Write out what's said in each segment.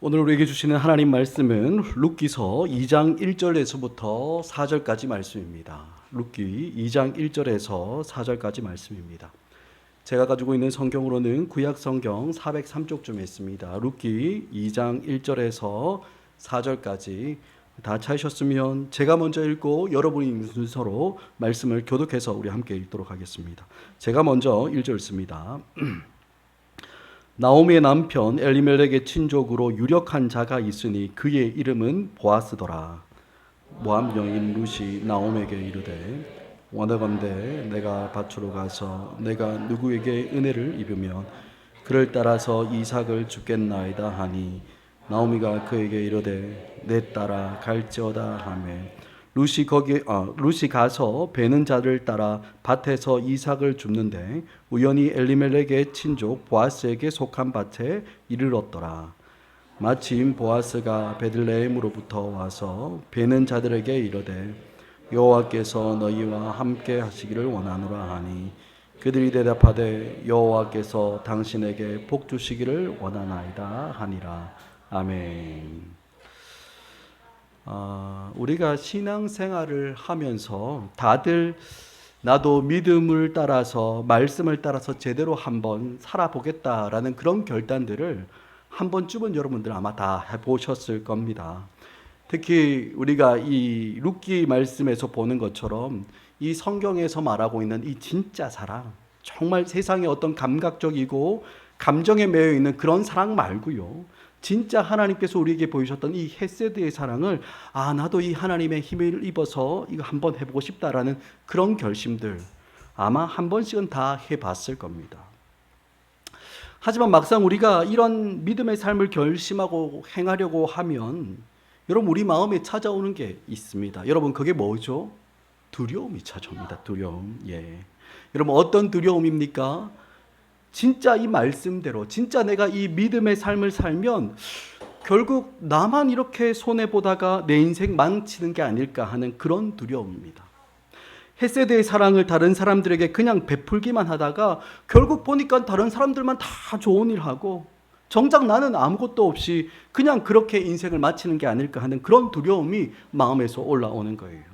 오늘 우리에게 주시는 하나님 말씀은 룻기서 2장 1절에서부터 4절까지 말씀입니다. 룻기 2장 1절에서 4절까지 말씀입니다. 제가 가지고 있는 성경으로는 구약 성경 403쪽쯤에 있습니다. 룻기 2장 1절에서 4절까지 다 찾으셨으면 제가 먼저 읽고 여러분이 읽는 순서로 말씀을 교독해서 우리 함께 읽도록 하겠습니다. 제가 먼저 1절 읽습니다. 나오미의 남편 엘리멜렉의 친족으로 유력한 자가 있으니 그의 이름은 보아스더라. 모압 여인 룻이 나오미에게 이르되 원하건대 내가 밭으로 가서 내가 누구에게 은혜를 입으면 그를 따라서 이삭을 주겠나이다 하니 나오미가 그에게 이르되 내 딸아 갈지어다 하매 룻이 가서 베는 자를 따라 밭에서 이삭을 줍는데 우연히 엘리멜렉의 친족 보아스에게 속한 밭에 이르렀더라. 마침 보아스가 베들레헴으로부터 와서 베는 자들에게 이르되 여호와께서 너희와 함께 하시기를 원하노라 하니 그들이 대답하되 여호와께서 당신에게 복 주시기를 원하나이다 하니라. 아멘. 우리가 신앙생활을 하면서 다들 나도 믿음을 따라서 말씀을 따라서 제대로 한번 살아보겠다라는 그런 결단들을 한 번쯤은 여러분들 아마 다 해보셨을 겁니다. 특히 우리가 이 룻기 말씀에서 보는 것처럼 이 성경에서 말하고 있는 이 진짜 사랑, 정말 세상의 어떤 감각적이고 감정에 매여 있는 그런 사랑 말고요, 진짜 하나님께서 우리에게 보이셨던 이 헤세드의 사랑을 나도 이 하나님의 힘을 입어서 이거 한번 해보고 싶다라는 그런 결심들 아마 한 번씩은 다 해봤을 겁니다. 하지만 막상 우리가 이런 믿음의 삶을 결심하고 행하려고 하면 여러분 우리 마음에 찾아오는 게 있습니다. 여러분 그게 뭐죠? 두려움이 찾아옵니다. 두려움. 여러분 어떤 두려움입니까? 진짜 이 말씀대로 진짜 내가 이 믿음의 삶을 살면 결국 나만 이렇게 손해보다가 내 인생 망치는 게 아닐까 하는 그런 두려움입니다. 헤세드의 사랑을 다른 사람들에게 그냥 베풀기만 하다가 결국 보니까 다른 사람들만 다 좋은 일 하고 정작 나는 아무것도 없이 그냥 그렇게 인생을 마치는 게 아닐까 하는 그런 두려움이 마음에서 올라오는 거예요.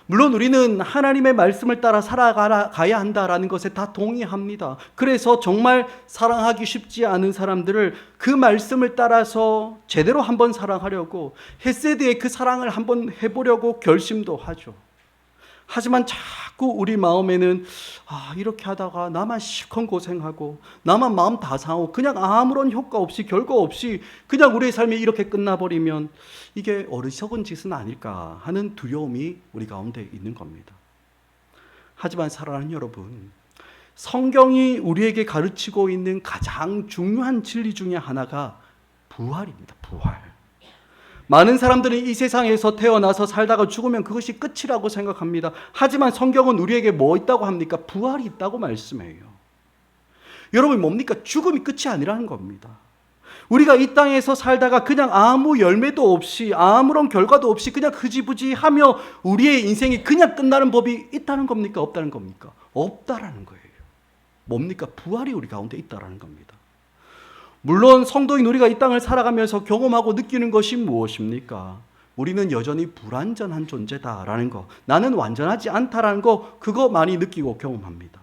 물론 우리는 하나님의 말씀을 따라 살아가야 한다라는 것에 다 동의합니다. 그래서 정말 사랑하기 쉽지 않은 사람들을 그 말씀을 따라서 제대로 한번 사랑하려고 헤세드의 그 사랑을 한번 해보려고 결심도 하죠. 하지만 자꾸 우리 마음에는 이렇게 하다가 나만 실컷 고생하고 나만 마음 다 상하고 그냥 아무런 효과 없이 결과 없이 그냥 우리의 삶이 이렇게 끝나버리면 이게 어리석은 짓은 아닐까 하는 두려움이 우리 가운데 있는 겁니다. 하지만 사랑하는 여러분, 성경이 우리에게 가르치고 있는 가장 중요한 진리 중에 하나가 부활입니다. 부활. 많은 사람들은 이 세상에서 태어나서 살다가 죽으면 그것이 끝이라고 생각합니다. 하지만 성경은 우리에게 뭐 있다고 합니까? 부활이 있다고 말씀해요. 여러분 뭡니까? 죽음이 끝이 아니라는 겁니다. 우리가 이 땅에서 살다가 그냥 아무 열매도 없이 아무런 결과도 없이 그냥 흐지부지하며 우리의 인생이 그냥 끝나는 법이 있다는 겁니까? 없다는 겁니까? 없다라는 거예요. 뭡니까? 부활이 우리 가운데 있다라는 겁니다. 물론 성도인 우리가 이 땅을 살아가면서 경험하고 느끼는 것이 무엇입니까? 우리는 여전히 불완전한 존재다라는 거, 나는 완전하지 않다라는 거, 그거 많이 느끼고 경험합니다.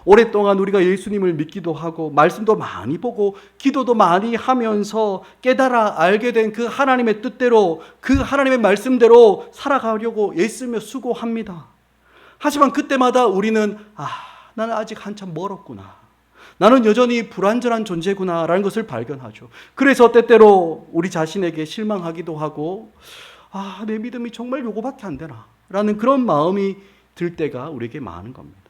오랫동안 우리가 예수님을 믿기도 하고 말씀도 많이 보고 기도도 많이 하면서 깨달아 알게 된 그 하나님의 뜻대로 그 하나님의 말씀대로 살아가려고 애쓰며 수고합니다. 하지만 그때마다 우리는 나는 아직 한참 멀었구나, 나는 여전히 불완전한 존재구나라는 것을 발견하죠. 그래서 때때로 우리 자신에게 실망하기도 하고 내 믿음이 정말 요거밖에 안 되나 라는 그런 마음이 들 때가 우리에게 많은 겁니다.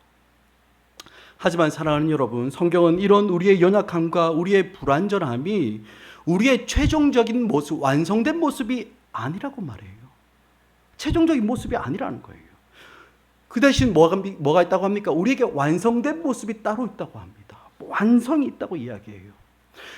하지만 사랑하는 여러분, 성경은 이런 우리의 연약함과 우리의 불완전함이 우리의 최종적인 모습, 완성된 모습이 아니라고 말해요. 최종적인 모습이 아니라는 거예요. 그 대신 뭐가 있다고 합니까? 우리에게 완성된 모습이 따로 있다고 합니다. 완성이 있다고 이야기해요.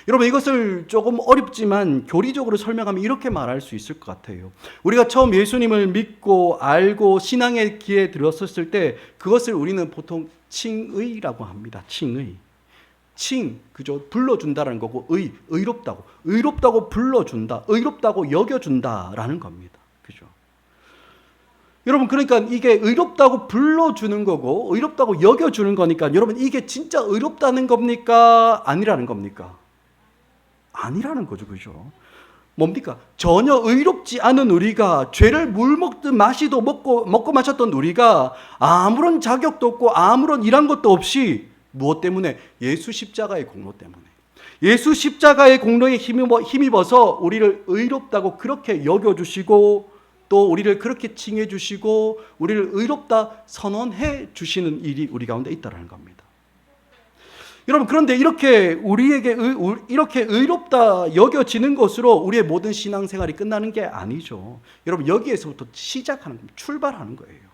여러분 이것을 조금 어렵지만 교리적으로 설명하면 이렇게 말할 수 있을 것 같아요. 우리가 처음 예수님을 믿고 알고 신앙의 길에 들었었을 때 그것을 우리는 보통 칭의라고 합니다. 칭의. 그죠? 불러준다라는 거고, 의롭다고 불러준다, 의롭다고 여겨준다라는 겁니다. 그죠? 여러분, 그러니까 이게 의롭다고 불러주는 거고, 의롭다고 여겨주는 거니까, 여러분, 이게 진짜 의롭다는 겁니까? 아니라는 겁니까? 아니라는 거죠. 그죠? 뭡니까? 전혀 의롭지 않은 우리가, 죄를 물 먹든 마시도 먹고 마셨던 우리가 아무런 자격도 없고 아무런 일한 것도 없이, 무엇 때문에? 예수 십자가의 공로 때문에. 예수 십자가의 공로에 힘입어서 우리를 의롭다고 그렇게 여겨주시고, 또 우리를 그렇게 칭해주시고, 우리를 의롭다 선언해 주시는 일이 우리 가운데 있다는 겁니다. 여러분, 그런데 이렇게 우리에게 이렇게 의롭다 여겨지는 것으로 우리의 모든 신앙생활이 끝나는 게 아니죠. 여러분, 여기에서부터 시작하는 겁니다. 출발하는 거예요.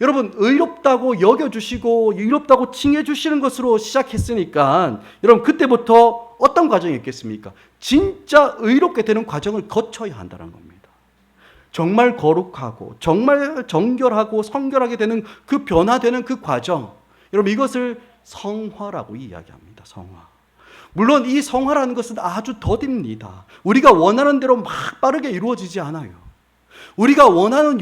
여러분, 의롭다고 여겨주시고 의롭다고 칭해주시는 것으로 시작했으니까, 여러분, 그때부터 어떤 과정이 있겠습니까? 진짜 의롭게 되는 과정을 거쳐야 한다는 겁니다. 정말 거룩하고 정말 정결하고 성결하게 되는 그 변화되는 그 과정, 여러분, 이것을 성화라고 이야기합니다. 성화. 물론 이 성화라는 것은 아주 더딥니다. 우리가 원하는 대로 막 빠르게 이루어지지 않아요. 우리가 원하는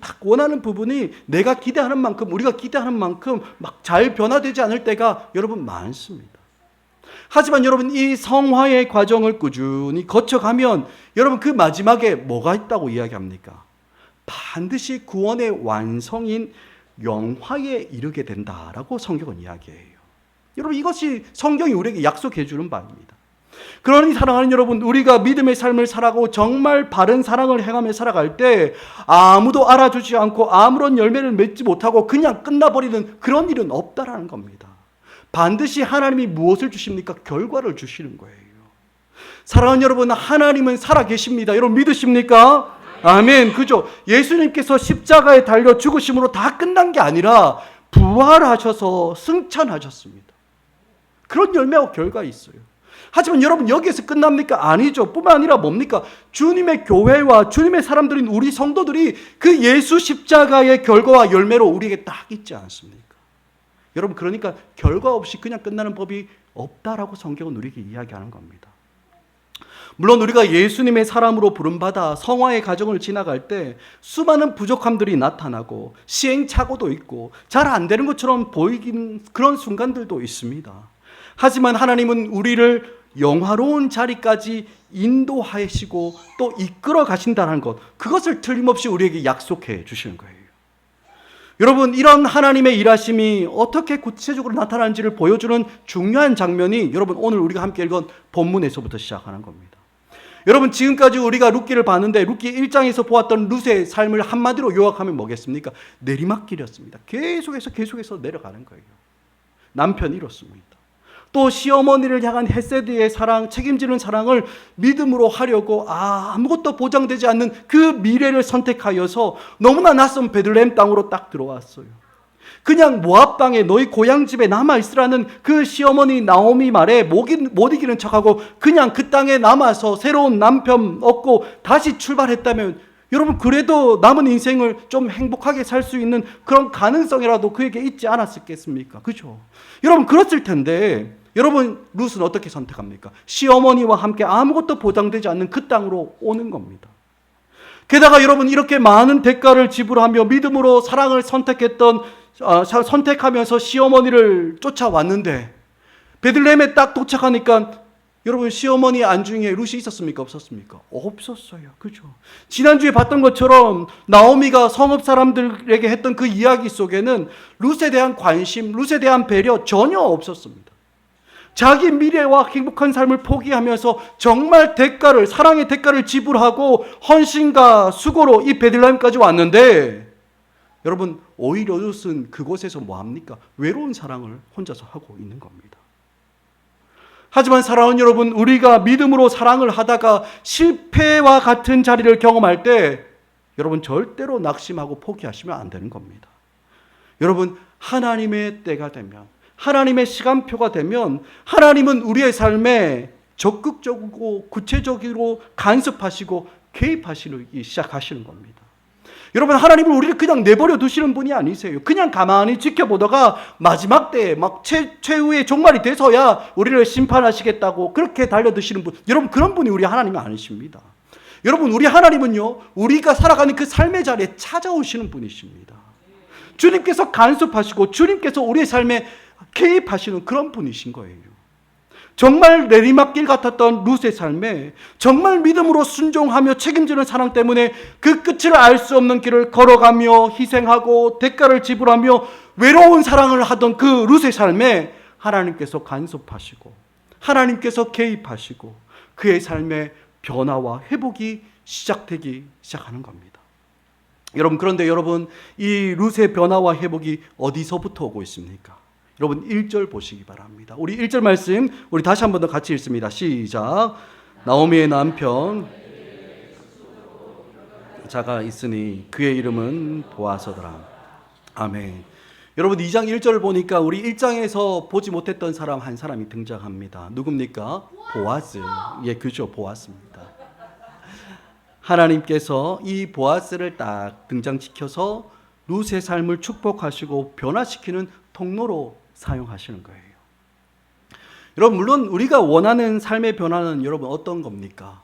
딱 원하는 부분이 내가 기대하는 만큼, 우리가 기대하는 만큼 막 잘 변화되지 않을 때가 여러분 많습니다. 하지만 여러분, 이 성화의 과정을 꾸준히 거쳐가면 여러분, 그 마지막에 뭐가 있다고 이야기합니까? 반드시 구원의 완성인 영화에 이르게 된다라고 성경은 이야기해요. 여러분, 이것이 성경이 우리에게 약속해 주는 바입니다. 그러니 사랑하는 여러분, 우리가 믿음의 삶을 살아가고 정말 바른 사랑을 행하며 살아갈 때 아무도 알아주지 않고 아무런 열매를 맺지 못하고 그냥 끝나버리는 그런 일은 없다라는 겁니다. 반드시 하나님이 무엇을 주십니까? 결과를 주시는 거예요. 사랑하는 여러분, 하나님은 살아계십니다. 여러분, 믿으십니까? 아멘. 그죠? 예수님께서 십자가에 달려 죽으심으로 다 끝난 게 아니라 부활하셔서 승천하셨습니다. 그런 열매와 결과 있어요. 하지만 여러분, 여기에서 끝납니까? 아니죠. 뿐만 아니라 뭡니까? 주님의 교회와 주님의 사람들인 우리 성도들이 그 예수 십자가의 결과와 열매로 우리에게 딱 있지 않습니까? 여러분, 그러니까 결과 없이 그냥 끝나는 법이 없다라고 성경은 우리에게 이야기하는 겁니다. 물론 우리가 예수님의 사람으로 부름받아 성화의 과정을 지나갈 때 수많은 부족함들이 나타나고 시행착오도 있고 잘 안 되는 것처럼 보이긴 그런 순간들도 있습니다. 하지만 하나님은 우리를 영화로운 자리까지 인도하시고 또 이끌어 가신다는 것, 그것을 틀림없이 우리에게 약속해 주시는 거예요. 여러분, 이런 하나님의 일하심이 어떻게 구체적으로 나타나는지를 보여주는 중요한 장면이 여러분, 오늘 우리가 함께 읽은 본문에서부터 시작하는 겁니다. 여러분, 지금까지 우리가 룻기를 봤는데 룻기 1장에서 보았던 룻의 삶을 한마디로 요약하면 뭐겠습니까? 내리막길이었습니다. 계속해서 내려가는 거예요. 남편이 이렇습니다. 또 시어머니를 향한 헤세드의 사랑, 책임지는 사랑을 믿음으로 하려고 아무것도 보장되지 않는 그 미래를 선택하여서 너무나 낯선 베들레헴 땅으로 딱 들어왔어요. 그냥 모압 땅에 너희 고향 집에 남아있으라는 그 시어머니 나오미 말에 못 이기는 척하고 그냥 그 땅에 남아서 새로운 남편 얻고 다시 출발했다면, 여러분, 그래도 남은 인생을 좀 행복하게 살 수 있는 그런 가능성이라도 그에게 있지 않았겠습니까? 그죠? 여러분, 그랬을 텐데, 여러분, 룻은 어떻게 선택합니까? 시어머니와 함께 아무것도 보장되지 않는 그 땅으로 오는 겁니다. 게다가 여러분, 이렇게 많은 대가를 지불하며 믿음으로 사랑을 선택하면서 시어머니를 쫓아왔는데 베들레헴에 딱 도착하니까 여러분, 시어머니 안중에 룻이 있었습니까? 없었습니까? 없었어요. 그죠? 지난주에 봤던 것처럼 나오미가 성읍 사람들에게 했던 그 이야기 속에는 룻에 대한 관심, 룻에 대한 배려 전혀 없었습니다. 자기 미래와 행복한 삶을 포기하면서 정말 사랑의 대가를 지불하고 헌신과 수고로 이 베들레헴까지 왔는데, 여러분, 오히려 룻은 그곳에서 뭐합니까? 외로운 사랑을 혼자서 하고 있는 겁니다. 하지만 사랑하는 여러분, 우리가 믿음으로 사랑을 하다가 실패와 같은 자리를 경험할 때 여러분, 절대로 낙심하고 포기하시면 안 되는 겁니다. 여러분, 하나님의 때가 되면, 하나님의 시간표가 되면 하나님은 우리의 삶에 적극적이고 구체적으로 간섭하시고 개입하시기 시작하시는 겁니다. 여러분, 하나님은 우리를 그냥 내버려 두시는 분이 아니세요. 그냥 가만히 지켜보다가 마지막 때에 막 최후의 종말이 돼서야 우리를 심판하시겠다고 그렇게 달려드시는 분, 여러분, 그런 분이 우리 하나님이 아니십니다. 여러분, 우리 하나님은요, 우리가 살아가는 그 삶의 자리에 찾아오시는 분이십니다. 주님께서 간섭하시고 주님께서 우리의 삶에 개입하시는 그런 분이신 거예요. 정말 내리막길 같았던 룻의 삶에 정말 믿음으로 순종하며 책임지는 사랑 때문에 그 끝을 알 수 없는 길을 걸어가며 희생하고 대가를 지불하며 외로운 사랑을 하던 그 룻의 삶에 하나님께서 간섭하시고 하나님께서 개입하시고 그의 삶의 변화와 회복이 시작되기 시작하는 겁니다. 여러분, 그런데 여러분, 이 룻의 변화와 회복이 어디서부터 오고 있습니까? 여러분, 1절 보시기 바랍니다. 우리 1절 말씀 우리 다시 한 번 더 같이 읽습니다. 시작. 나오미의 남편 자가 있으니 그의 이름은 보아스더라. 아멘. 여러분, 2장 1절을 보니까 우리 1장에서 보지 못했던 사람 한 사람이 등장합니다. 누굽니까? 보아스. 예, 그죠. 보아스입니다. 하나님께서 이 보아스를 딱 등장시켜서 룻의 삶을 축복하시고 변화시키는 통로로 사용하시는 거예요. 여러분, 물론 우리가 원하는 삶의 변화는 여러분 어떤 겁니까?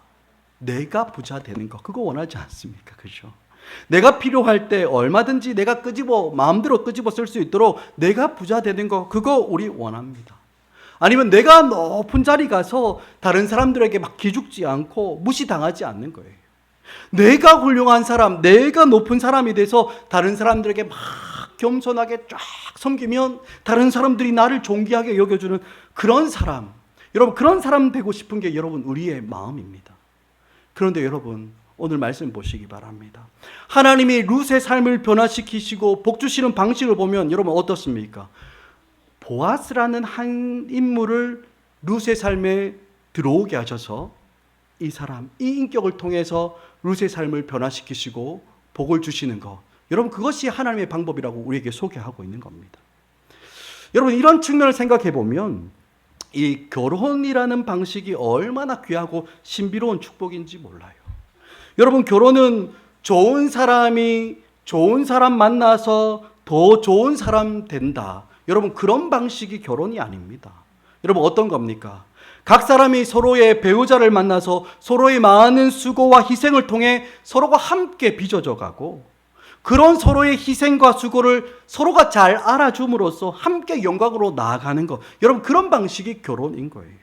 내가 부자 되는 거, 그거 원하지 않습니까? 그죠? 내가 필요할 때 얼마든지 내가 마음대로 끄집어 쓸 수 있도록 내가 부자 되는 거, 그거 우리 원합니다. 아니면 내가 높은 자리 가서 다른 사람들에게 막 기죽지 않고 무시당하지 않는 거예요. 내가 훌륭한 사람, 내가 높은 사람이 돼서 다른 사람들에게 막 겸손하게 쫙 섬기면 다른 사람들이 나를 존귀하게 여겨주는 그런 사람, 여러분, 그런 사람 되고 싶은 게 여러분 우리의 마음입니다. 그런데 여러분, 오늘 말씀 보시기 바랍니다. 하나님이 룻의 삶을 변화시키시고 복주시는 방식을 보면 여러분 어떻습니까? 보아스라는 한 인물을 룻의 삶에 들어오게 하셔서 이 사람, 이 인격을 통해서 룻의 삶을 변화시키시고 복을 주시는 것, 여러분, 그것이 하나님의 방법이라고 우리에게 소개하고 있는 겁니다. 여러분, 이런 측면을 생각해 보면 이 결혼이라는 방식이 얼마나 귀하고 신비로운 축복인지 몰라요. 여러분, 결혼은 좋은 사람이 좋은 사람 만나서 더 좋은 사람 된다, 여러분, 그런 방식이 결혼이 아닙니다. 여러분, 어떤 겁니까? 각 사람이 서로의 배우자를 만나서 서로의 많은 수고와 희생을 통해 서로가 함께 빚어져 가고, 그런 서로의 희생과 수고를 서로가 잘 알아줌으로써 함께 영광으로 나아가는 것, 여러분, 그런 방식이 결혼인 거예요.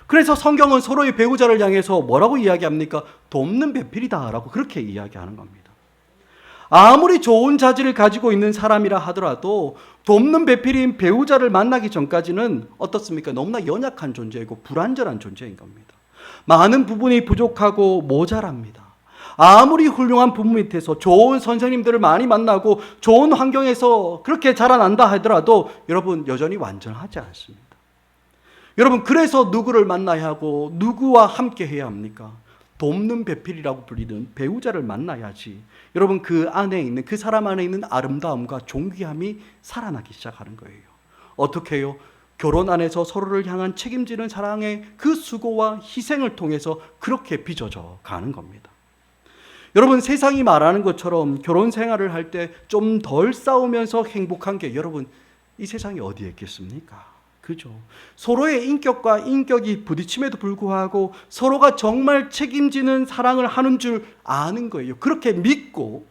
그래서 성경은 서로의 배우자를 향해서 뭐라고 이야기합니까? 돕는 배필이다라고 그렇게 이야기하는 겁니다. 아무리 좋은 자질을 가지고 있는 사람이라 하더라도 돕는 배필인 배우자를 만나기 전까지는 어떻습니까? 너무나 연약한 존재이고 불완전한 존재인 겁니다. 많은 부분이 부족하고 모자랍니다. 아무리 훌륭한 부모 밑에서 좋은 선생님들을 많이 만나고 좋은 환경에서 그렇게 자라난다 하더라도 여러분, 여전히 완전하지 않습니다. 여러분, 그래서 누구를 만나야 하고 누구와 함께 해야 합니까? 돕는 배필이라고 불리는 배우자를 만나야지 여러분, 그 안에 있는, 그 사람 안에 있는 아름다움과 존귀함이 살아나기 시작하는 거예요. 어떻게 해요? 결혼 안에서 서로를 향한 책임지는 사랑의 그 수고와 희생을 통해서 그렇게 빚어져 가는 겁니다. 여러분, 세상이 말하는 것처럼 결혼 생활을 할 때 좀 덜 싸우면서 행복한 게 여러분, 이 세상에 어디에 있겠습니까? 그죠? 서로의 인격과 인격이 부딪힘에도 불구하고 서로가 정말 책임지는 사랑을 하는 줄 아는 거예요. 그렇게 믿고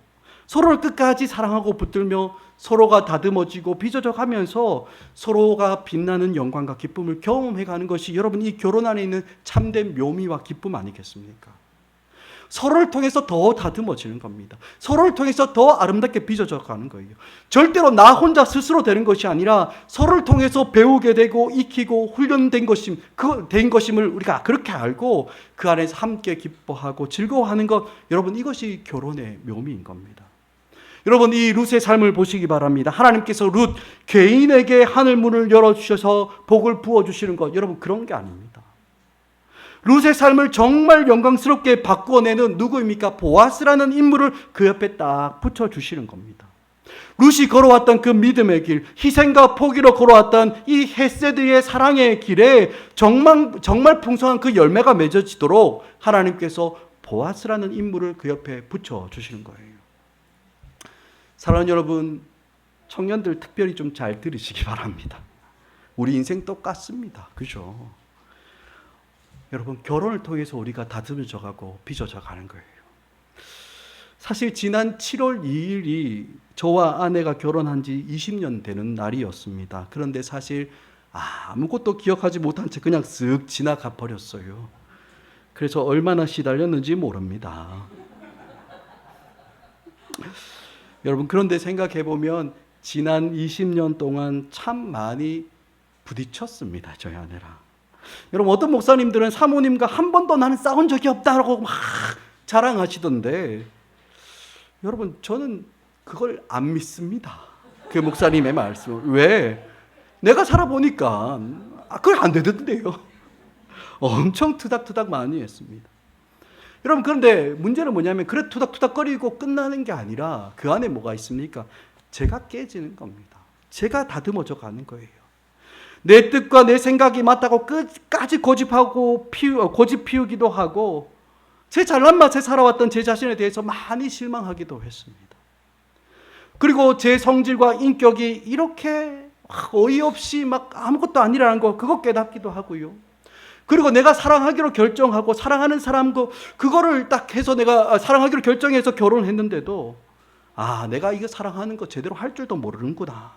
서로를 끝까지 사랑하고 붙들며 서로가 다듬어지고 빚어져 가면서 서로가 빛나는 영광과 기쁨을 경험해가는 것이 여러분, 이 결혼 안에 있는 참된 묘미와 기쁨 아니겠습니까? 서로를 통해서 더 다듬어지는 겁니다. 서로를 통해서 더 아름답게 빚어져 가는 거예요. 절대로 나 혼자 스스로 되는 것이 아니라 서로를 통해서 배우게 되고 익히고 훈련된 것임을 우리가 그렇게 알고 그 안에서 함께 기뻐하고 즐거워하는 것, 여러분, 이것이 결혼의 묘미인 겁니다. 여러분, 이 룻의 삶을 보시기 바랍니다. 하나님께서 룻 개인에게 하늘 문을 열어주셔서 복을 부어주시는 것, 여러분, 그런 게 아닙니다. 룻의 삶을 정말 영광스럽게 바꾸어내는 누구입니까? 보아스라는 인물을 그 옆에 딱 붙여주시는 겁니다. 룻이 걸어왔던 그 믿음의 길, 희생과 포기로 걸어왔던 이 헤세드의 사랑의 길에 정말 풍성한 그 열매가 맺어지도록 하나님께서 보아스라는 인물을 그 옆에 붙여주시는 거예요. 사랑하는 여러분, 청년들 특별히 좀 잘 들으시기 바랍니다. 우리 인생 똑같습니다. 그죠? 여러분, 결혼을 통해서 우리가 다듬어져 가고 빚어져 가는 거예요. 사실 지난 7월 2일이 저와 아내가 결혼한 지 20년 되는 날이었습니다. 그런데 사실 아무것도 기억하지 못한 채 그냥 쓱 지나가 버렸어요. 그래서 얼마나 시달렸는지 모릅니다. 여러분, 그런데 생각해 보면 지난 20년 동안 참 많이 부딪혔습니다. 저희 아내랑. 여러분, 어떤 목사님들은 사모님과 한 번도 나는 싸운 적이 없다라고 막 자랑하시던데, 여러분, 저는 그걸 안 믿습니다. 그 목사님의 말씀을. 왜? 내가 살아보니까 그걸 안 되던데요. 엄청 투닥투닥 많이 했습니다. 여러분, 그런데 문제는 뭐냐면 그래 투닥투닥거리고 끝나는 게 아니라 그 안에 뭐가 있습니까? 제가 깨지는 겁니다. 제가 다듬어져 가는 거예요. 내 뜻과 내 생각이 맞다고 끝까지 고집 피우기도 하고, 제 잘난 맛에 살아왔던 제 자신에 대해서 많이 실망하기도 했습니다. 그리고 제 성질과 인격이 이렇게 어이없이 막 아무것도 아니라는 거, 그거 깨닫기도 하고요. 그리고 내가 사랑하기로 결정하고 사랑하는 사람과 그거를 딱 해서 내가 사랑하기로 결정해서 결혼을 했는데도 내가 이거 사랑하는 거 제대로 할 줄도 모르는구나.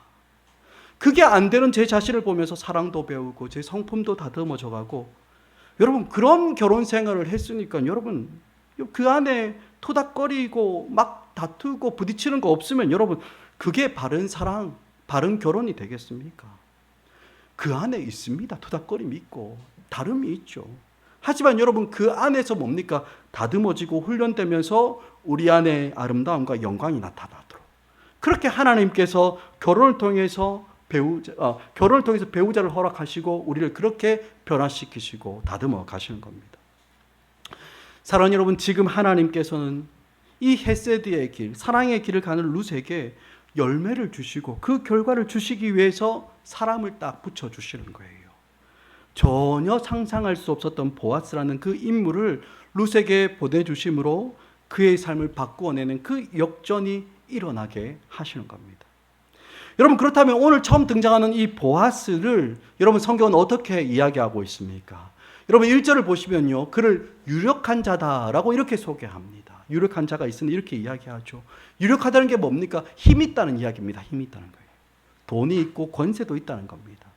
그게 안 되는 제 자신을 보면서 사랑도 배우고 제 성품도 다듬어져 가고, 여러분, 그런 결혼 생활을 했으니까 여러분, 그 안에 토닥거리고 막 다투고 부딪히는 거 없으면 여러분, 그게 바른 사랑, 바른 결혼이 되겠습니까? 그 안에 있습니다. 토닥거림이 있고 다름이 있죠. 하지만 여러분, 그 안에서 뭡니까? 다듬어지고 훈련되면서 우리 안에 아름다움과 영광이 나타나도록, 그렇게 하나님께서 결혼을 통해서 배우자를 허락하시고 우리를 그렇게 변화시키시고 다듬어 가시는 겁니다. 사랑하는 여러분, 지금 하나님께서는 이 헤세드의 길, 사랑의 길을 가는 룻에게 열매를 주시고 그 결과를 주시기 위해서 사람을 딱 붙여주시는 거예요. 전혀 상상할 수 없었던 보아스라는 그 인물을 룻에게 보내주심으로 그의 삶을 바꾸어내는 그 역전이 일어나게 하시는 겁니다. 여러분, 그렇다면 오늘 처음 등장하는 이 보아스를 여러분, 성경은 어떻게 이야기하고 있습니까? 여러분, 1절을 보시면요, 그를 유력한 자다라고 이렇게 소개합니다. 유력한 자가 있으니 이렇게 이야기하죠. 유력하다는 게 뭡니까? 힘이 있다는 이야기입니다. 힘이 있다는 거예요. 돈이 있고 권세도 있다는 겁니다.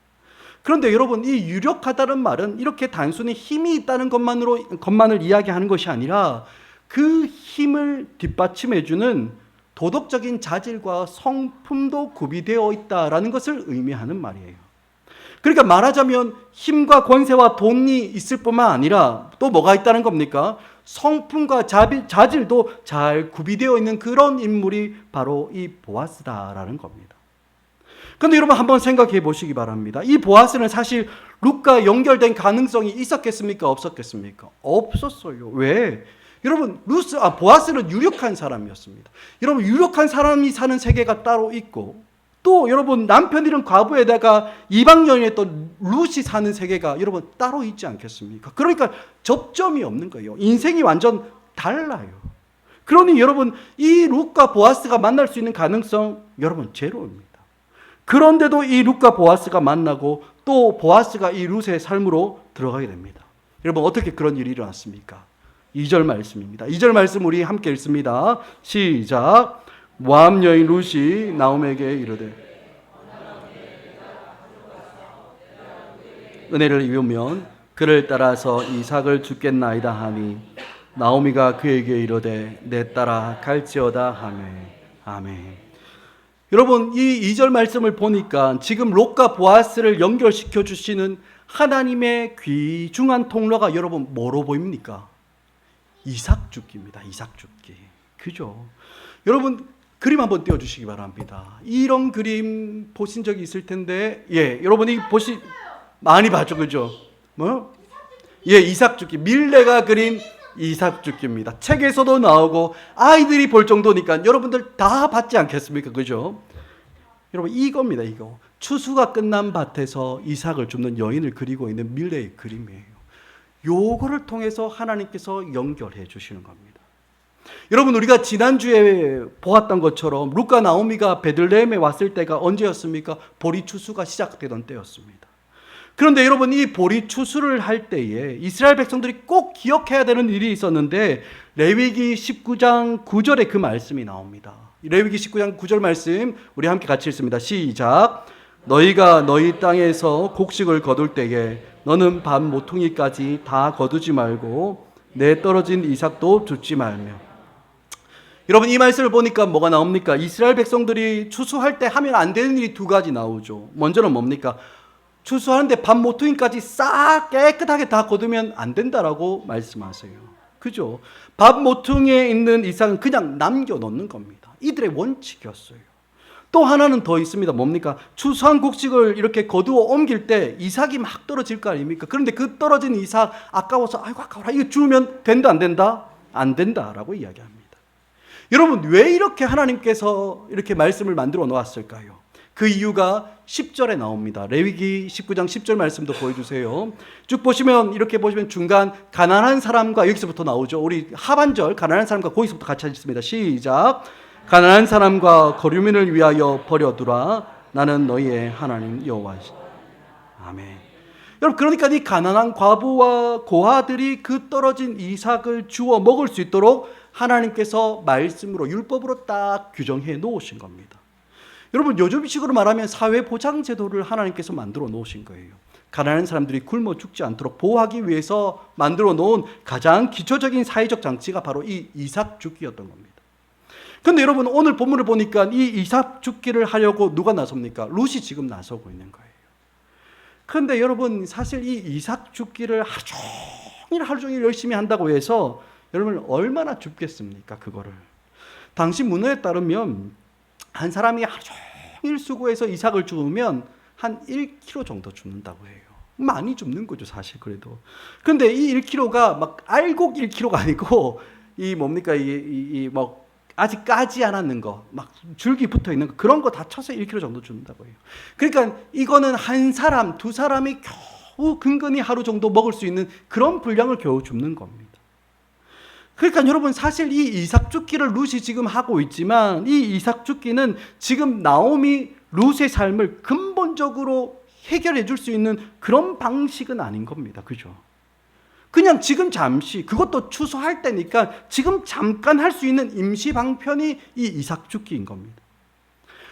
그런데 여러분, 이 유력하다는 말은 이렇게 단순히 힘이 있다는 것만을 이야기하는 것이 아니라 그 힘을 뒷받침해주는 도덕적인 자질과 성품도 구비되어 있다라는 것을 의미하는 말이에요. 그러니까 말하자면 힘과 권세와 돈이 있을 뿐만 아니라 또 뭐가 있다는 겁니까? 성품과 자질도 잘 구비되어 있는 그런 인물이 바로 이 보아스다라는 겁니다. 그런데 여러분, 한번 생각해 보시기 바랍니다. 이 보아스는 사실 룻과 연결된 가능성이 있었겠습니까? 없었겠습니까? 없었어요. 왜? 여러분, 보아스는 유력한 사람이었습니다. 여러분, 유력한 사람이 사는 세계가 따로 있고, 또 여러분, 남편 잃은 과부에다가 이방 여인이었던 룻이 사는 세계가 여러분 따로 있지 않겠습니까? 그러니까 접점이 없는 거예요. 인생이 완전 달라요. 그러니 여러분, 이 룻과 보아스가 만날 수 있는 가능성 여러분 제로입니다. 그런데도 이 룻과 보아스가 만나고 또 보아스가 이 룻의 삶으로 들어가게 됩니다. 여러분, 어떻게 그런 일이 일어났습니까? 2절 말씀입니다. 2절 말씀 우리 함께 읽습니다. 시작. 모압 여인 룻이 나오미에게 이르되 은혜를 입으면 그를 따라서 이삭을 주겠나이다 하니 나오미가 그에게 이르되 내 따라 갈지어다 하매. 아멘. 여러분, 이 2절 말씀을 보니까 지금 롯과 보아스를 연결시켜 주시는 하나님의 귀중한 통로가 여러분 뭐로 보입니까? 이삭죽기입니다. 이삭죽기. 그죠? 여러분, 그림 한번 띄워주시기 바랍니다. 이런 그림 보신 적이 있을 텐데, 여러분이 많이 봤죠, 그죠? 이삭죽기. 밀레가 그린 이삭죽기입니다. 책에서도 나오고 아이들이 볼 정도니까 여러분들 다 봤지 않겠습니까, 그죠? 여러분, 이겁니다, 이거. 추수가 끝난 밭에서 이삭을 줍는 여인을 그리고 있는 밀레의 그림이에요. 요거를 통해서 하나님께서 연결해 주시는 겁니다. 여러분, 우리가 지난주에 보았던 것처럼 루카 나오미가 베들레헴에 왔을 때가 언제였습니까? 보리 추수가 시작되던 때였습니다. 그런데 여러분, 이 보리 추수를 할 때에 이스라엘 백성들이 꼭 기억해야 되는 일이 있었는데, 레위기 19장 9절에 그 말씀이 나옵니다. 레위기 19장 9절 말씀 우리 함께 같이 읽습니다. 시작. 너희가 너희 땅에서 곡식을 거둘 때에 너는 반 모퉁이까지 다 거두지 말고 내 떨어진 이삭도 줍지 말며. 여러분, 이 말씀을 보니까 뭐가 나옵니까? 이스라엘 백성들이 추수할 때 하면 안 되는 일이 두 가지 나오죠. 먼저는 뭡니까? 추수하는데 반 모퉁이까지 싹 깨끗하게 다 거두면 안 된다라고 말씀하세요. 그죠? 반 모퉁이에 있는 이삭은 그냥 남겨놓는 겁니다. 이들의 원칙이었어요. 또 하나는 더 있습니다. 뭡니까? 추수한 곡식을 이렇게 거두어 옮길 때 이삭이 막 떨어질 거 아닙니까? 그런데 그 떨어진 이삭 아까워서 아이고 아까워라, 이거 주우면 된다 안 된다? 안 된다라고 이야기합니다. 여러분, 왜 이렇게 하나님께서 이렇게 말씀을 만들어 놓았을까요? 그 이유가 10절에 나옵니다. 레위기 19장 10절 말씀도 보여주세요. 쭉 보시면, 이렇게 보시면 중간 가난한 사람과, 여기서부터 나오죠. 우리 하반절 가난한 사람과 거기서부터 같이 하겠습니다. 시작. 가난한 사람과 거류민을 위하여 버려두라. 나는 너희의 하나님 여호와시다. 아멘. 여러분, 그러니까 이 가난한 과부와 고아들이 그 떨어진 이삭을 주워 먹을 수 있도록 하나님께서 말씀으로, 율법으로 딱 규정해 놓으신 겁니다. 여러분, 요즘식으로 말하면 사회보장제도를 하나님께서 만들어 놓으신 거예요. 가난한 사람들이 굶어 죽지 않도록 보호하기 위해서 만들어 놓은 가장 기초적인 사회적 장치가 바로 이 이삭 죽기였던 겁니다. 그런데 여러분, 오늘 본문을 보니까 이 이삭 죽기를 하려고 누가 나섭니까? 룻이 지금 나서고 있는 거예요. 그런데 여러분, 사실 이 이삭 죽기를 하루 종일 열심히 한다고 해서 여러분 얼마나 줍겠습니까? 그거를. 당시 문화에 따르면 한 사람이 하루 종일 수고해서 이삭을 주우면 한 1kg 정도 줍는다고 해요. 많이 줍는 거죠, 사실. 그래도. 그런데 이 1kg가 막 알곡 1kg가 아니고 이 뭡니까? 뭐 아직 까지 않았는 거, 막 줄기 붙어 있는 거, 그런 거 다 쳐서 1kg 정도 준다고 해요. 그러니까 이거는 한 사람, 두 사람이 겨우 근근히 하루 정도 먹을 수 있는 그런 분량을 겨우 줍는 겁니다. 그러니까 여러분, 사실 이 이삭 죽기를 룻이 지금 하고 있지만, 이 이삭 죽기는 지금 나오미 룻의 삶을 근본적으로 해결해 줄 수 있는 그런 방식은 아닌 겁니다. 그죠? 그냥 지금 잠시, 그것도 추수할 때니까 지금 잠깐 할 수 있는 임시 방편이 이 이삭 죽기인 겁니다.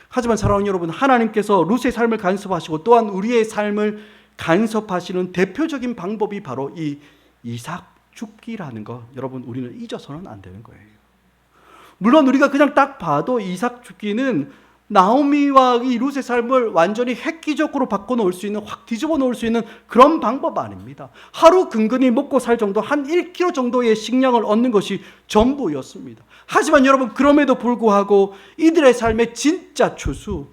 하지만 사랑하는 여러분, 하나님께서 룻의 삶을 간섭하시고 또한 우리의 삶을 간섭하시는 대표적인 방법이 바로 이 이삭 죽기라는 거, 여러분, 우리는 잊어서는 안 되는 거예요. 물론 우리가 그냥 딱 봐도 이삭 죽기는 나오미와 이 룻의 삶을 완전히 획기적으로 바꿔놓을 수 있는, 확 뒤집어 놓을 수 있는 그런 방법 아닙니다. 하루 근근히 먹고 살 정도, 한 1kg 정도의 식량을 얻는 것이 전부였습니다. 하지만 여러분, 그럼에도 불구하고 이들의 삶의 진짜 추수,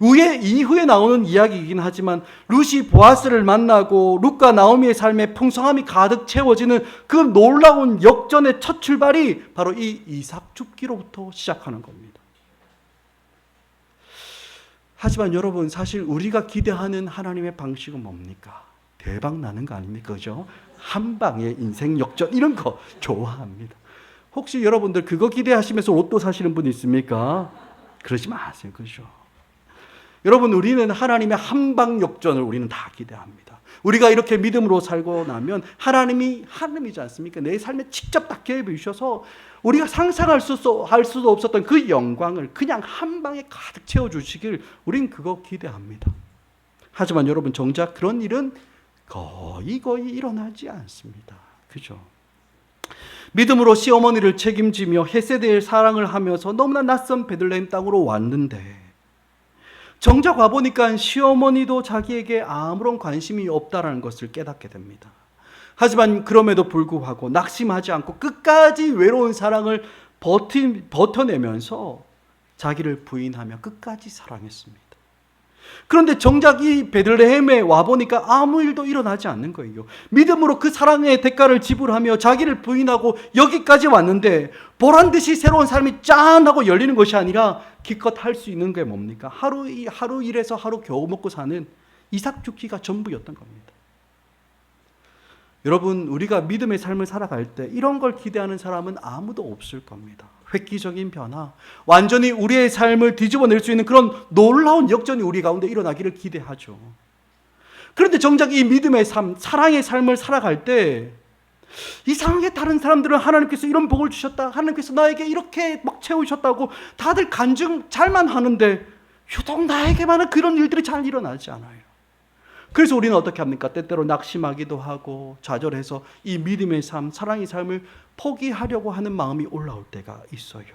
이후에 나오는 이야기이긴 하지만 룻이 보아스를 만나고 룻과 나오미의 삶에 풍성함이 가득 채워지는 그 놀라운 역전의 첫 출발이 바로 이 이삭 죽기로부터 시작하는 겁니다. 하지만 여러분, 사실 우리가 기대하는 하나님의 방식은 뭡니까? 대박 나는 거 아닙니까? 그죠? 한 방에 인생 역전, 이런 거 좋아합니다. 혹시 여러분들 그거 기대하시면서 로또 사시는 분 있습니까? 그러지 마세요. 그죠? 여러분, 우리는 하나님의 한방 역전을 우리는 다 기대합니다. 우리가 이렇게 믿음으로 살고 나면 하나님이지 않습니까? 내 삶에 직접 딱 개입해 주셔서 우리가 상상할 수도 없었던 그 영광을 그냥 한 방에 가득 채워주시길 우린 그거 기대합니다. 하지만 여러분, 정작 그런 일은 거의 일어나지 않습니다. 그죠? 믿음으로 시어머니를 책임지며 헤세드의 사랑을 하면서 너무나 낯선 베들레헴 땅으로 왔는데, 정작 와보니까 시어머니도 자기에게 아무런 관심이 없다라는 것을 깨닫게 됩니다. 하지만 그럼에도 불구하고 낙심하지 않고 끝까지 외로운 사랑을 버텨내면서 자기를 부인하며 끝까지 사랑했습니다. 그런데 정작 이 베들레헴에 와보니까 아무 일도 일어나지 않는 거예요. 믿음으로 그 사랑의 대가를 지불하며 자기를 부인하고 여기까지 왔는데 보란듯이 새로운 삶이 짠 하고 열리는 것이 아니라 기껏 할 수 있는 게 뭡니까? 하루 일해서 하루 겨우 먹고 사는 이삭 죽기가 전부였던 겁니다. 여러분, 우리가 믿음의 삶을 살아갈 때 이런 걸 기대하는 사람은 아무도 없을 겁니다. 획기적인 변화, 완전히 우리의 삶을 뒤집어낼 수 있는 그런 놀라운 역전이 우리 가운데 일어나기를 기대하죠. 그런데 정작 이 믿음의 삶, 사랑의 삶을 살아갈 때 이상하게 다른 사람들은 하나님께서 이런 복을 주셨다, 하나님께서 나에게 이렇게 막 채우셨다고 다들 간증 잘만 하는데 유독 나에게만은 그런 일들이 잘 일어나지 않아요. 그래서 우리는 어떻게 합니까? 때때로 낙심하기도 하고 좌절해서 이 믿음의 삶, 사랑의 삶을 포기하려고 하는 마음이 올라올 때가 있어요.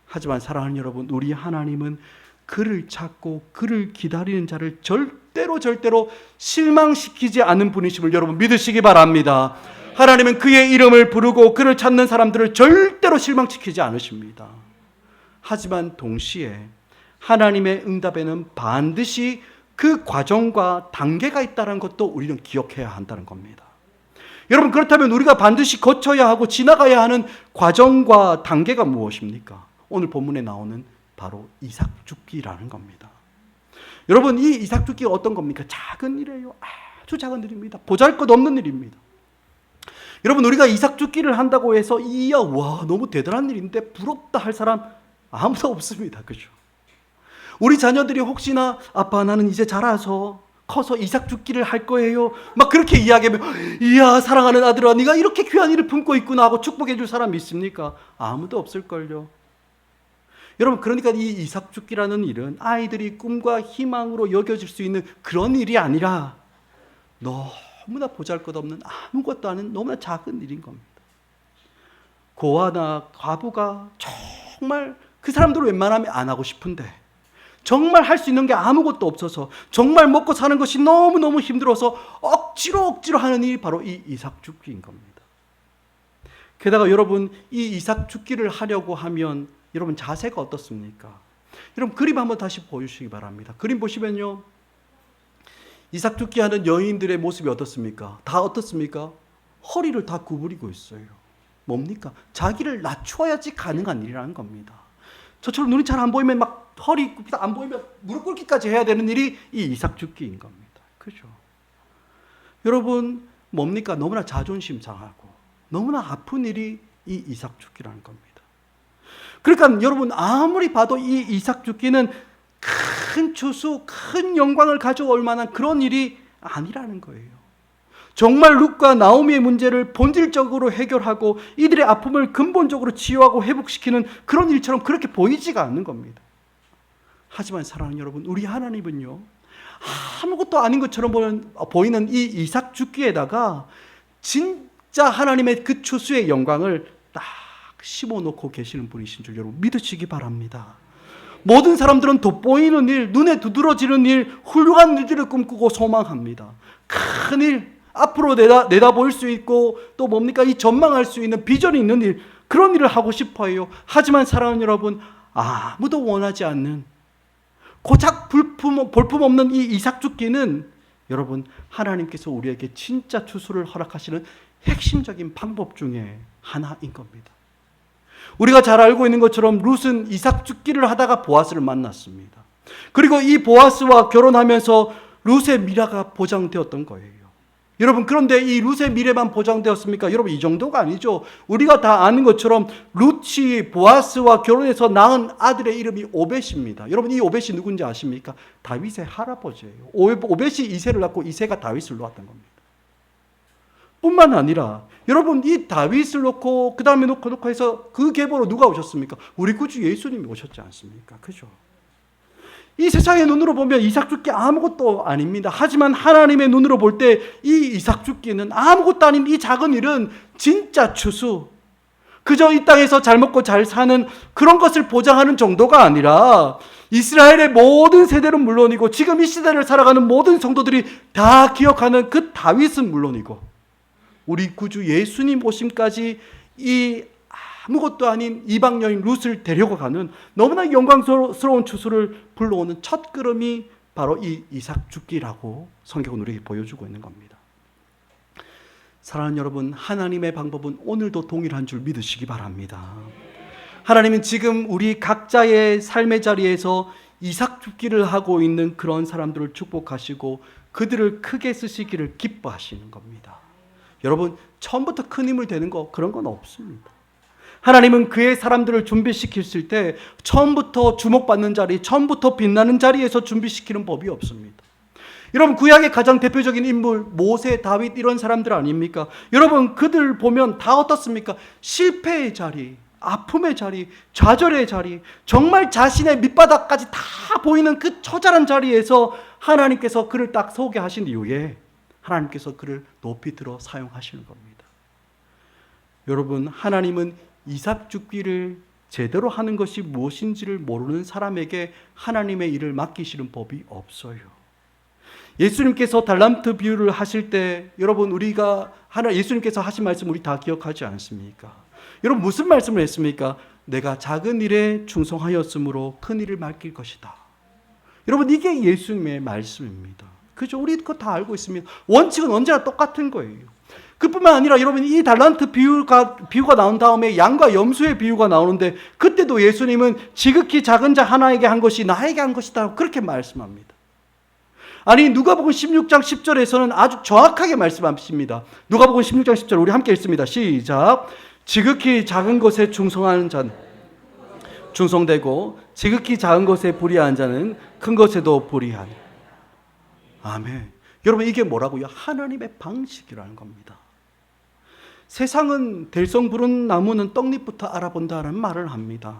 하지만 사랑하는 여러분, 우리 하나님은 그를 찾고 그를 기다리는 자를 절대로 실망시키지 않는 분이심을 여러분 믿으시기 바랍니다. 하나님은 그의 이름을 부르고 그를 찾는 사람들을 절대로 실망시키지 않으십니다. 하지만 동시에 하나님의 응답에는 반드시 그 과정과 단계가 있다는 것도 우리는 기억해야 한다는 겁니다. 여러분, 그렇다면 우리가 반드시 거쳐야 하고 지나가야 하는 과정과 단계가 무엇입니까? 오늘 본문에 나오는 바로 이삭 죽기라는 겁니다. 여러분, 이 이삭 죽기가 어떤 겁니까? 작은 일이에요. 아주 작은 일입니다. 보잘것없는 일입니다. 여러분, 우리가 이삭 죽기를 한다고 해서 이야 와 너무 대단한 일인데 부럽다 할 사람 아무도 없습니다. 그죠? 우리 자녀들이 혹시나 아빠 나는 이제 자라서 커서 이삭 죽기를 할 거예요 막 그렇게 이야기하면 이야 사랑하는 아들아 네가 이렇게 귀한 일을 품고 있구나 하고 축복해 줄 사람이 있습니까? 아무도 없을걸요. 여러분, 그러니까 이 이삭 죽기라는 일은 아이들이 꿈과 희망으로 여겨질 수 있는 그런 일이 아니라 너무나 보잘것없는 아무것도 아닌 너무나 작은 일인 겁니다. 고아나 과부가 정말 그 사람들은 웬만하면 안 하고 싶은데 정말 할 수 있는 게 아무것도 없어서 정말 먹고 사는 것이 너무너무 힘들어서 억지로 하는 일이 바로 이 이삭 죽기인 겁니다. 게다가 여러분, 이 이삭 죽기를 하려고 하면 여러분 자세가 어떻습니까? 여러분 그림 한번 다시 보여주시기 바랍니다. 그림 보시면요, 이삭 죽기 하는 여인들의 모습이 어떻습니까? 다 어떻습니까? 허리를 다 구부리고 있어요. 뭡니까? 자기를 낮추어야지 가능한 일이라는 겁니다. 저처럼 눈이 잘 안 보이면 막 허리 굽히다 안 보이면 무릎 꿇기까지 해야 되는 일이 이 이삭 죽기인 겁니다. 그죠? 여러분 뭡니까? 너무나 자존심 상하고 너무나 아픈 일이 이 이삭 죽기라는 겁니다. 그러니까 여러분 아무리 봐도 이 이삭 죽기는 큰 추수, 큰 영광을 가져올 만한 그런 일이 아니라는 거예요. 정말 룻과 나오미의 문제를 본질적으로 해결하고 이들의 아픔을 근본적으로 치유하고 회복시키는 그런 일처럼 그렇게 보이지가 않는 겁니다. 하지만 사랑하는 여러분, 우리 하나님은요, 아무것도 아닌 것처럼 보이는 이 이삭 죽기에다가 진짜 하나님의 그 추수의 영광을 딱 심어놓고 계시는 분이신 줄 여러분 믿으시기 바랍니다. 모든 사람들은 돋보이는 일, 눈에 두드러지는 일, 훌륭한 일들을 꿈꾸고 소망합니다. 큰 일, 앞으로 내다볼 수 있고 또 뭡니까? 이 전망할 수 있는 비전이 있는 일, 그런 일을 하고 싶어요. 하지만 사랑하는 여러분, 아무도 원하지 않는 고작 볼품없는 이 이삭 죽기는 여러분 하나님께서 우리에게 진짜 추수를 허락하시는 핵심적인 방법 중에 하나인 겁니다. 우리가 잘 알고 있는 것처럼 룻은 이삭 죽기를 하다가 보아스를 만났습니다. 그리고 이 보아스와 결혼하면서 룻의 미래가 보장되었던 거예요. 여러분, 그런데 이 룻의 미래만 보장되었습니까? 여러분, 이 정도가 아니죠. 우리가 다 아는 것처럼 룻이 보아스와 결혼해서 낳은 아들의 이름이 오벳입니다. 여러분, 이 오벳이 누군지 아십니까? 다윗의 할아버지예요. 오벳이 이새를 낳고 이새가 다윗을 놓았던 겁니다. 뿐만 아니라 여러분, 이 다윗을 놓고 그 다음에 놓고 해서 그 계보로 누가 오셨습니까? 우리 구주 예수님이 오셨지 않습니까? 그죠? 이 세상의 눈으로 보면 이삭 죽기 아무것도 아닙니다. 하지만 하나님의 눈으로 볼 때 이 이삭 죽기는 아무것도 아닌 이 작은 일은 진짜 추수, 그저 이 땅에서 잘 먹고 잘 사는 그런 것을 보장하는 정도가 아니라 이스라엘의 모든 세대는 물론이고 지금 이 시대를 살아가는 모든 성도들이 다 기억하는 그 다윗은 물론이고 우리 구주 예수님 오심까지 이 아무것도 아닌 이방 여인 룻을 데려가 가는 너무나 영광스러운 추수를 불러오는 첫 걸음이 바로 이 이삭 죽기라고 성경은 우리에게 보여주고 있는 겁니다. 사랑하는 여러분, 하나님의 방법은 오늘도 동일한 줄 믿으시기 바랍니다. 하나님은 지금 우리 각자의 삶의 자리에서 이삭 죽기를 하고 있는 그런 사람들을 축복하시고 그들을 크게 쓰시기를 기뻐하시는 겁니다. 여러분, 처음부터 큰 힘을 되는 거 그런 건 없습니다. 하나님은 그의 사람들을 준비시켰을 때 처음부터 주목받는 자리, 처음부터 빛나는 자리에서 준비시키는 법이 없습니다. 여러분, 구약의 가장 대표적인 인물 모세, 다윗 이런 사람들 아닙니까? 여러분, 그들 보면 다 어떻습니까? 실패의 자리, 아픔의 자리, 좌절의 자리, 정말 자신의 밑바닥까지 다 보이는 그 처절한 자리에서 하나님께서 그를 딱 서게 하신 이후에 하나님께서 그를 높이 들어 사용하시는 겁니다. 여러분, 하나님은 이삭 죽기를 제대로 하는 것이 무엇인지를 모르는 사람에게 하나님의 일을 맡기시는 법이 없어요. 예수님께서 달란트 비유를 하실 때 여러분, 우리가 예수님께서 하신 말씀 우리 다 기억하지 않습니까? 여러분, 무슨 말씀을 했습니까? 내가 작은 일에 충성하였으므로 큰 일을 맡길 것이다. 여러분, 이게 예수님의 말씀입니다. 그죠? 우리 그거 다 알고 있습니다. 원칙은 언제나 똑같은 거예요. 그뿐만 아니라 여러분, 이 달란트 비유가 나온 다음에 양과 염소의 비유가 나오는데 그때도 예수님은 지극히 작은 자 하나에게 한 것이 나에게 한 것이다, 그렇게 말씀합니다. 아니, 누가복음 16장 10절에서는 아주 정확하게 말씀하십니다. 누가복음 16장 10절 우리 함께 읽습니다. 시작. 지극히 작은 것에 충성하는 자는 충성되고 지극히 작은 것에 불의한 자는 큰 것에도 불의하니. 아멘. 여러분, 이게 뭐라고요? 하나님의 방식이라는 겁니다. 세상은 될성 부른 나무는 떡잎부터 알아본다는 말을 합니다.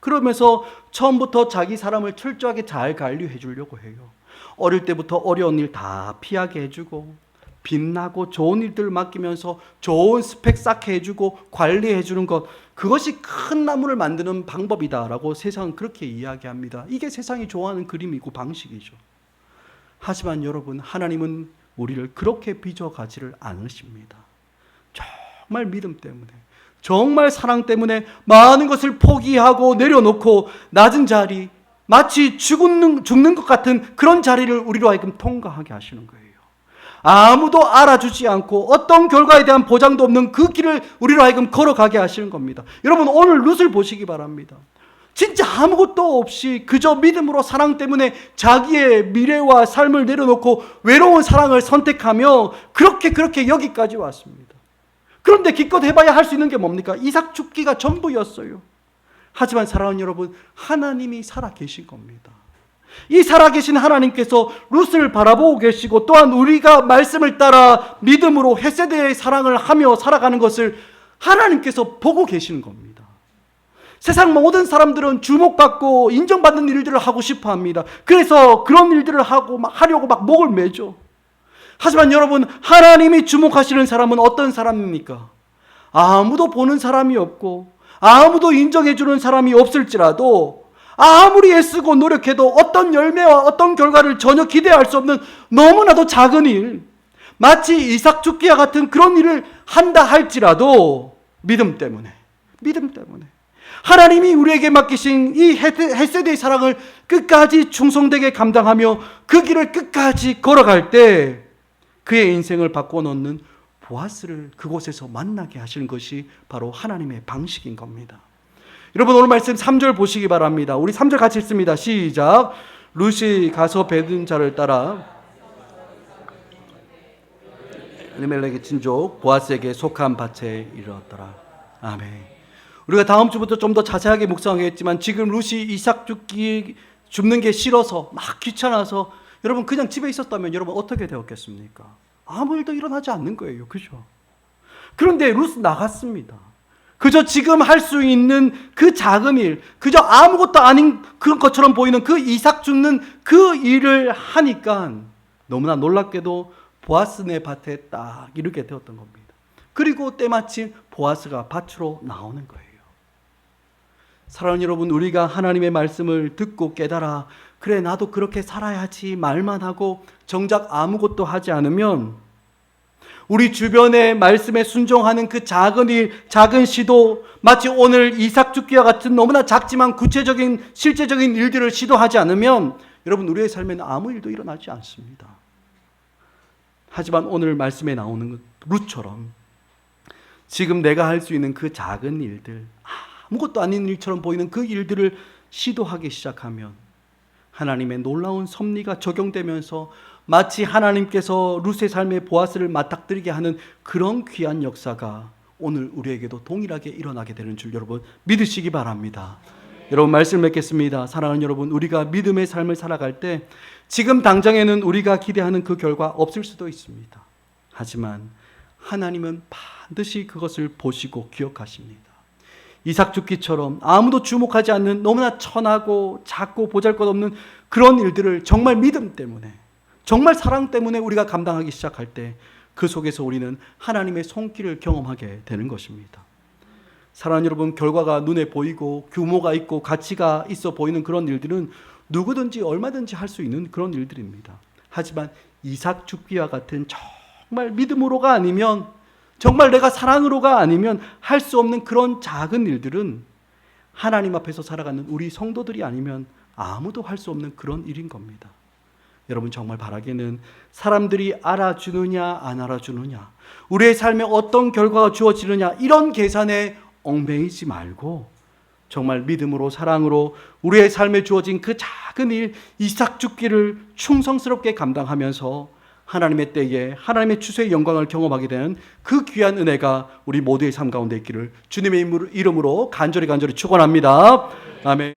그러면서 처음부터 자기 사람을 철저하게 잘 관리해 주려고 해요. 어릴 때부터 어려운 일 다 피하게 해주고 빛나고 좋은 일들 맡기면서 좋은 스펙 쌓게 해주고 관리해 주는 것, 그것이 큰 나무를 만드는 방법이다라고 세상은 그렇게 이야기합니다. 이게 세상이 좋아하는 그림이고 방식이죠. 하지만 여러분, 하나님은 우리를 그렇게 빚어가지를 않으십니다. 정말 믿음 때문에, 정말 사랑 때문에 많은 것을 포기하고 내려놓고 낮은 자리, 마치 죽는 것 같은 그런 자리를 우리로 하여금 통과하게 하시는 거예요. 아무도 알아주지 않고 어떤 결과에 대한 보장도 없는 그 길을 우리로 하여금 걸어가게 하시는 겁니다. 여러분, 오늘 룻을 보시기 바랍니다. 진짜 아무것도 없이 그저 믿음으로 사랑 때문에 자기의 미래와 삶을 내려놓고 외로운 사랑을 선택하며 그렇게 여기까지 왔습니다. 그런데 기껏 해봐야 할 수 있는 게 뭡니까? 이삭 죽기가 전부였어요. 하지만 사랑하는 여러분, 하나님이 살아계신 겁니다. 이 살아계신 하나님께서 룻을 바라보고 계시고 또한 우리가 말씀을 따라 믿음으로 헷세대의 사랑을 하며 살아가는 것을 하나님께서 보고 계시는 겁니다. 세상 모든 사람들은 주목받고 인정받는 일들을 하고 싶어 합니다. 그래서 그런 일들을 하려고 목을 매죠. 하지만 여러분, 하나님이 주목하시는 사람은 어떤 사람입니까? 아무도 보는 사람이 없고 아무도 인정해주는 사람이 없을지라도 아무리 애쓰고 노력해도 어떤 열매와 어떤 결과를 전혀 기대할 수 없는 너무나도 작은 일, 마치 이삭 죽기와 같은 그런 일을 한다 할지라도 믿음 때문에 하나님이 우리에게 맡기신 이 헷세대의 사랑을 끝까지 충성되게 감당하며 그 길을 끝까지 걸어갈 때 그의 인생을 바꿔놓는 보아스를 그곳에서 만나게 하시는 것이 바로 하나님의 방식인 겁니다. 여러분, 오늘 말씀 3절 보시기 바랍니다. 우리 3절 같이 읽습니다. 시작. 룻이 가서 뱉은 자를 따라 엘리멜렉의 친족 보아스에게 속한 밭에 이르렀더라. 아멘. 우리가 다음 주부터 좀 더 자세하게 묵상하겠지만 지금 룻이 이삭 줍는 게 싫어서 막 귀찮아서 여러분 그냥 집에 있었다면 여러분 어떻게 되었겠습니까? 아무 일도 일어나지 않는 거예요. 그죠? 그런데 룻 나갔습니다. 그저 지금 할 수 있는 그 작은 일, 그저 아무것도 아닌 그런 것처럼 보이는 그 이삭 줍는 그 일을 하니까 너무나 놀랍게도 보아스네 밭에 딱 이르게 되었던 겁니다. 그리고 때마침 보아스가 밭으로 나오는 거예요. 사랑하는 여러분, 우리가 하나님의 말씀을 듣고 깨달아 그래 나도 그렇게 살아야지 말만 하고 정작 아무것도 하지 않으면 우리 주변의 말씀에 순종하는 그 작은 일, 작은 시도, 마치 오늘 이삭 죽기와 같은 너무나 작지만 구체적인 실제적인 일들을 시도하지 않으면 여러분 우리의 삶에는 아무 일도 일어나지 않습니다. 하지만 오늘 말씀에 나오는 룻처럼 지금 내가 할 수 있는 그 작은 일들, 아무것도 아닌 일처럼 보이는 그 일들을 시도하기 시작하면 하나님의 놀라운 섭리가 적용되면서 마치 하나님께서 룻의 삶에 보아스를 맞닥뜨리게 하는 그런 귀한 역사가 오늘 우리에게도 동일하게 일어나게 되는 줄 여러분 믿으시기 바랍니다. 여러분 말씀 맺겠습니다. 사랑하는 여러분, 우리가 믿음의 삶을 살아갈 때 지금 당장에는 우리가 기대하는 그 결과 없을 수도 있습니다. 하지만 하나님은 반드시 그것을 보시고 기억하십니다. 이삭 죽기처럼 아무도 주목하지 않는 너무나 천하고 작고 보잘것없는 그런 일들을 정말 믿음 때문에, 정말 사랑 때문에 우리가 감당하기 시작할 때 그 속에서 우리는 하나님의 손길을 경험하게 되는 것입니다. 사랑하는 여러분, 결과가 눈에 보이고 규모가 있고 가치가 있어 보이는 그런 일들은 누구든지 얼마든지 할 수 있는 그런 일들입니다. 하지만 이삭 죽기와 같은 정말 믿음으로가 아니면, 정말 내가 사랑으로가 아니면 할 수 없는 그런 작은 일들은 하나님 앞에서 살아가는 우리 성도들이 아니면 아무도 할 수 없는 그런 일인 겁니다. 여러분 정말 바라기는 사람들이 알아주느냐 안 알아주느냐, 우리의 삶에 어떤 결과가 주어지느냐, 이런 계산에 얽매이지 말고 정말 믿음으로 사랑으로 우리의 삶에 주어진 그 작은 일, 이삭 죽기를 충성스럽게 감당하면서 하나님의 때에 하나님의 추수의 영광을 경험하게 되는 그 귀한 은혜가 우리 모두의 삶 가운데 있기를 주님의 이름으로 간절히 축원합니다. 아멘.